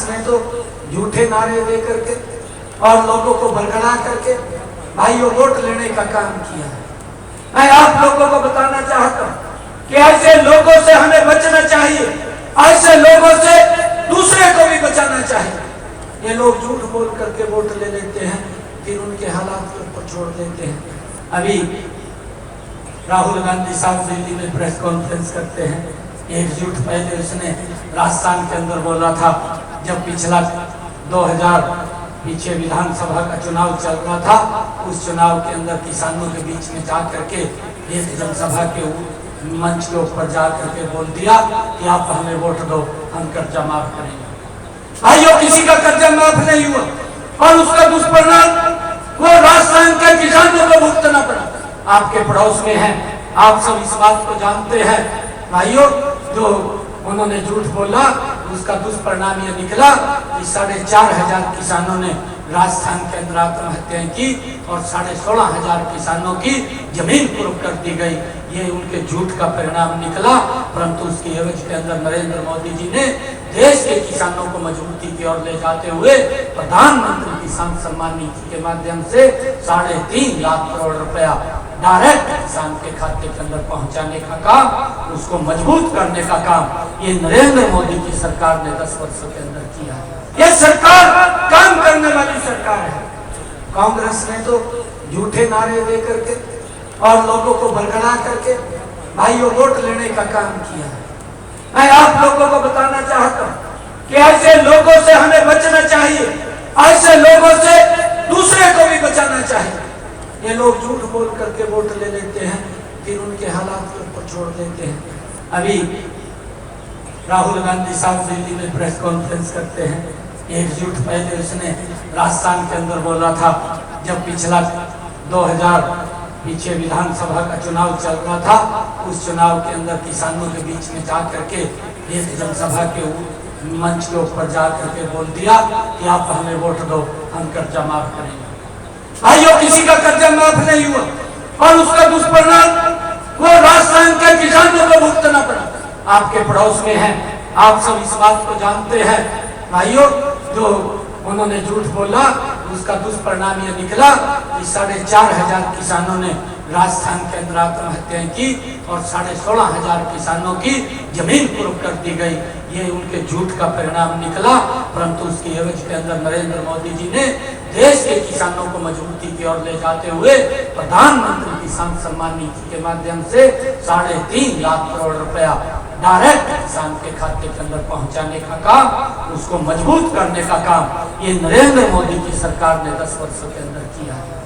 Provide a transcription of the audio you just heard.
कांग्रेस ने तो झूठे नारे दे करके और लोगों को भड़का करके भाइयों वोट लेने का काम किया है। मैं आप लोगों को बताना चाहता हूं कि ऐसे लोगों से हमें बचना चाहिए, ऐसे लोगों से दूसरे को भी बचाना चाहिए। ये लोग झूठ बोल करके वोट ले लेते हैं, फिर उनके हालात के ऊपर छोड़ देते हैं। अभी राहुल गांधी साहब दिल्ली में प्रेस कॉन्फ्रेंस करते हैं। एक झूठ पहले उसने राजस्थान के अंदर बोला था, जब पिछला 2000 पीछे विधानसभा का चुनाव चल रहा था, उस चुनाव के अंदर किसानों के बीच में जा करके एक जनसभा के मंच के ऊपर जा करके बोल दिया कि आप हमें वोट दो, हम कर्जा माफ करेंगे। भाइयों, किसी का कर्जा माफ नहीं हुआ और उसका दुष्परिणाम वो राजस्थान के किसानों को भुगतना पड़ा। आपके पड़ोस में है, आप सब इस बात को जानते हैं। भाइयों, जो उन्होंने झूठ बोला उसका दुष्परिणाम ये निकला कि 4,500 किसानों ने राजस्थान के अंदर आत्महत्याएं की और 16,500 किसानों की जमीन कुर्क कर दी गई। ये उनके झूठ का परिणाम निकला, परंतु उसकी एवज के अंदर नरेंद्र मोदी जी ने देश के किसानों को मजबूती की ओर ले जाते हुए प्रधानमंत्री किसान सम्मान निधि के माध्यम से 3.5 लाख करोड़ रुपया डायरेक्ट किसान के खाते के अंदर पहुंचाने का काम, उसको मजबूत करने का काम ये नरेंद्र मोदी की सरकार ने 10 वर्षों के अंदर किया है। ये सरकार काम करने वाली सरकार है। कांग्रेस ने तो झूठे नारे दे करके और लोगों को भड़का करके भाइयों वोट लेने का काम किया है। मैं आप लोगों को बताना चाहता हूं कि ऐसे लोगों से हमें बचना चाहिए, ऐसे लोगों से दूसरे को भी बचाना चाहिए। ये लोग झूठ बोल करके वोट ले लेते हैं, फिर उनके हालात के ऊपर छोड़ देते हैं। अभी राहुल गांधी साहब दिल्ली में प्रेस कॉन्फ्रेंस करते हैं। एक झूठ पहले उसने राजस्थान के अंदर बोला था, जब पिछला 2000 पीछे विधानसभा का चुनाव चल रहा था, उस चुनाव के अंदर किसानों के बीच में जा करके एक जनसभा के मंच के ऊपर जा करके बोल दिया कि आप हमें वोट दो, हम कर्जा माफ करेंगे। भाइयों, किसी का कर्जा माफ नहीं हुआ और उसका दुष्परिणाम वो राजस्थान के किसानों को भुगतना पड़ा। आपके पड़ोस में है, आप सब इस बात को जानते हैं। भाइयों, जो उन्होंने झूठ बोला उसका दुष्परिणाम ये निकला कि 4,500 किसानों ने राजस्थान के अंदर आत्महत्याएं की और 16,500 किसानों की जमीन कुर्क कर दी गई। ये उनके झूठ का परिणाम निकला, परंतु उसकी एवज के अंदर नरेंद्र मोदी जी ने देश के किसानों को मजबूती की ओर ले जाते हुए प्रधानमंत्री किसान सम्मान निधि के माध्यम से 3.5 लाख करोड़ रुपया डायरेक्ट किसान के खाते के अंदर पहुंचाने का काम, उसको मजबूत करने का काम ये नरेंद्र मोदी की सरकार ने 10 वर्षों के अंदर किया है।